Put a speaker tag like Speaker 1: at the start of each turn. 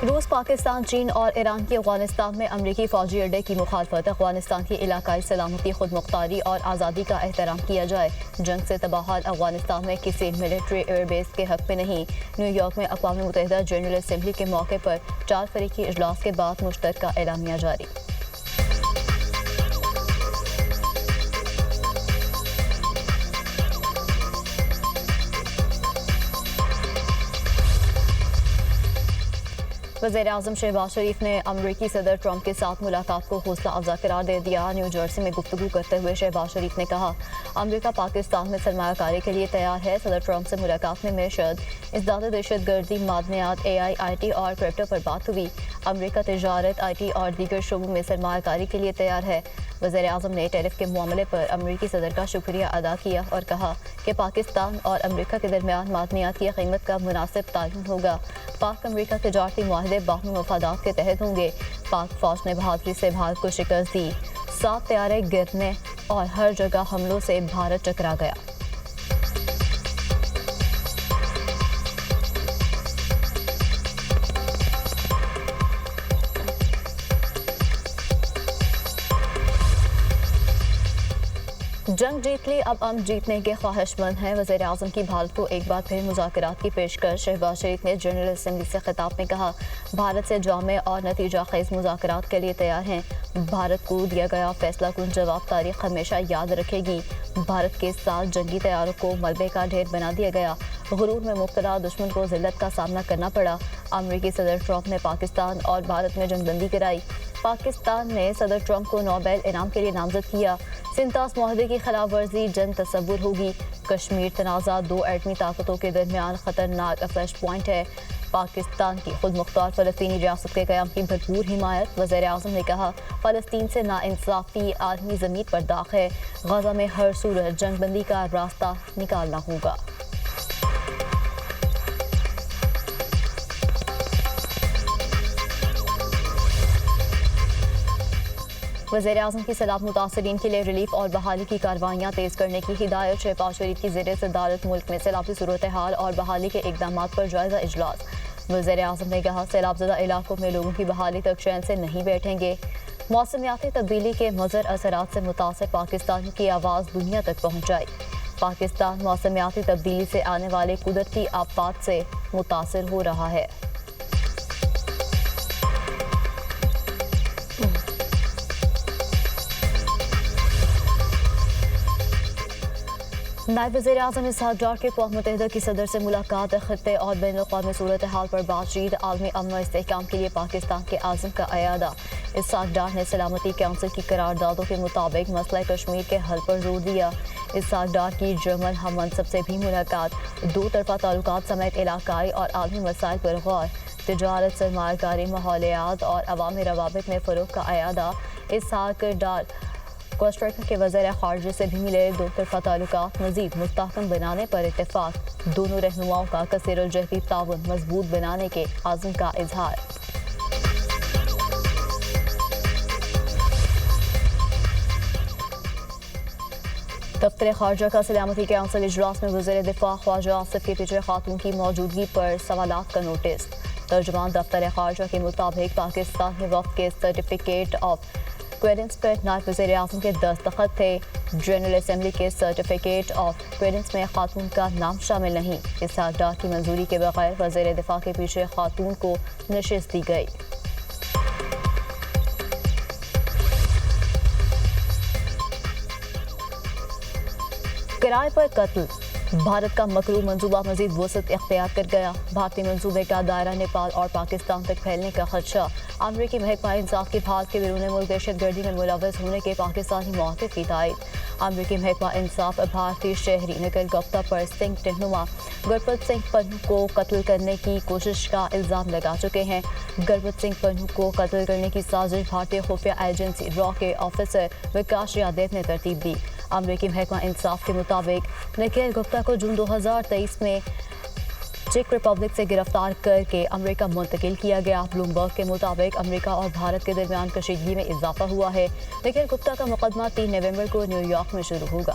Speaker 1: روس، پاکستان، چین اور ایران کی افغانستان میں امریکی فوجی اڈے کی مخالفت۔ افغانستان کی علاقائی سلامتی، خود مختاری اور آزادی کا احترام کیا جائے۔ جنگ سے تباہال افغانستان میں کسی ملٹری ایئر بیس کے حق میں نہیں۔ نیو یارک میں اقوام متحدہ جنرل اسمبلی کے موقع پر 4 فریقی اجلاس کے بعد مشترکہ اعلامیہ جاری۔ وزیراعظم شہباز شریف نے امریکی صدر ٹرمپ کے ساتھ ملاقات کو حوصلہ افزا قرار دے دیا۔ نیو جرسی میں گفتگو کرتے ہوئے شہباز شریف نے کہا، امریکہ پاکستان میں سرمایہ کاری کے لیے تیار ہے۔ صدر ٹرمپ سے ملاقات میں معیشت، ازداد دہشت گردی، معدنیات، آئی ٹی اور کرپٹو پر بات ہوئی۔ امریکہ تجارت، آئی ٹی اور دیگر شعبوں میں سرمایہ کاری کے لیے تیار ہے۔ وزیراعظم نے ٹیرف کے معاملے پر امریکی صدر کا شکریہ ادا کیا اور کہا کہ پاکستان اور امریکہ کے درمیان معدنیات کی قیمت کا مناسب تعین ہوگا۔ پاک امریکہ تجارتی معاہدے باہمی مفادات کے تحت ہوں گے۔ پاک فوج نے بہادری سے بھارت کو شکست دی، 7 طیارے گرنے اور ہر جگہ حملوں سے بھارت ٹکرا گیا۔ جنگ جیت لی، اب ہم جیتنے کے خواہش مند ہیں۔ وزیر اعظم کی بھارت کو ایک بار پھر مذاکرات کی پیشکش۔ شہباز شریف نے جنرل اسمبلی سے خطاب میں کہا، بھارت سے جامع اور نتیجہ خیز مذاکرات کے لیے تیار ہیں۔ بھارت کو دیا گیا فیصلہ کن جواب تاریخ ہمیشہ یاد رکھے گی۔ بھارت کے ساتھ جنگی طیاروں کو ملبے کا ڈھیر بنا دیا گیا، غرور میں مبتلا دشمن کو ذلت کا سامنا کرنا پڑا۔ امریکی صدر ٹرمپ نے پاکستان اور بھارت میں جنگ بندی کرائی۔ پاکستان نے صدر ٹرمپ کو نوبیل انعام کے لیے نامزد کیا۔ سنتاس معاہدے کی خلاف ورزی جنگ تصور ہوگی۔ کشمیر تنازع 2 ایٹمی طاقتوں کے درمیان خطرناک فلیش پوائنٹ ہے۔ پاکستان کی خود مختار فلسطینی ریاست کے قیام کی بھرپور حمایت۔ وزیر اعظم نے کہا، فلسطین سے ناانصافی عالمی ضمیر پر داغ ہے۔ غزہ میں ہر صورت جنگ بندی کا راستہ نکالنا ہوگا۔ وزیر اعظم کی سیلاب متاثرین کے لیے ریلیف اور بحالی کی کارروائیاں تیز کرنے کی ہدایت۔ شہباز شریف کی زیر صدارت ملک میں سیلابی صورتحال اور بحالی کے اقدامات پر جائزہ اجلاس۔ وزیر اعظم نے کہا، سیلاب زدہ علاقوں میں لوگوں کی بحالی تک چین سے نہیں بیٹھیں گے۔ موسمیاتی تبدیلی کے مضر اثرات سے متاثر پاکستانیوں کی آواز دنیا تک پہنچائی۔ پاکستان موسمیاتی تبدیلی سے آنے والے قدرتی آفات سے متاثر ہو رہا ہے۔ نائب وزیر اعظم اسحاق ڈار کی اقوام متحدہ کی صدر سے ملاقات۔ خطے اور بین الاقوامی صورتحال پر بات چیت۔ عالمی امن و استحکام کے لیے پاکستان کے عزم کا اعادہ۔ اسحاق ڈار نے سلامتی کونسل کی قراردادوں کے مطابق مسئلہ کشمیر کے حل پر زور دیا۔ اسحاق ڈار کی جرمن ہم منصب سے بھی ملاقات۔ 2 طرفہ تعلقات سمیت علاقائی اور عالمی مسائل پر غور۔ تجارت، سرمایہ کاری، ماحولیات اور عوامی روابط میں فروغ کا اعادہ۔ اسحاق ڈار کوسٹاریکا کے وزیر خارجہ سے بھی ملے۔ 2 طرفہ تعلقات مزید مستحکم بنانے پر اتفاق۔ دونوں رہنماؤں کا کثیر الجہتی تعاون مضبوط بنانے کے عزم کا اظہار۔ دفتر خارجہ کا سلامتی کونسل اجلاس میں وزیر دفاع خواجہ آصف کے پیچھے خاتون کی موجودگی پر سوالات کا نوٹس۔ ترجمان دفتر خارجہ کے مطابق پاکستان کے وفد کے سرٹیفکیٹ آف کلیئرنس پر نائب وزیر اعظم کے دستخط تھے۔ جنرل اسمبلی کے سرٹیفکیٹ آف کلیئرنس میں خاتون کا نام شامل نہیں۔ اسحاق ڈار کی منظوری کے بغیر وزیر دفاع کے پیچھے خاتون کو نشست دی گئی۔ کرائے پر قتل، بھارت کا مکروہ منصوبہ مزید وسعت اختیار کر گیا۔ بھارتی منصوبے کا دائرہ نیپال اور پاکستان تک پھیلنے کا خدشہ۔ امریکی محکمہ انصاف کی بھارت کے بیرون ملک دہشت گردی میں ملوث ہونے کے پاکستانی موقف کی تائید۔ امریکی محکمہ انصاف بھارتی شہری نکھل گپتا پر سنگھ رہنما گرپت سنگھ پنو کو قتل کرنے کی کوشش کا الزام لگا چکے ہیں۔ گرپت سنگھ پنو کو قتل کرنے کی سازش بھارتی خفیہ ایجنسی را کے آفیسر وکاس یادیو نے ترتیب دی۔ امریکی محکمہ انصاف کے مطابق نکھل گپتا کو جون 2023 میں چیک ریپبلک سے گرفتار کر کے امریکہ منتقل کیا گیا۔ بلومبرگ کے مطابق امریکہ اور بھارت کے درمیان کشیدگی میں اضافہ ہوا ہے۔ نکھل گپتا کا مقدمہ 3 نومبر کو نیو یارک میں شروع ہوگا۔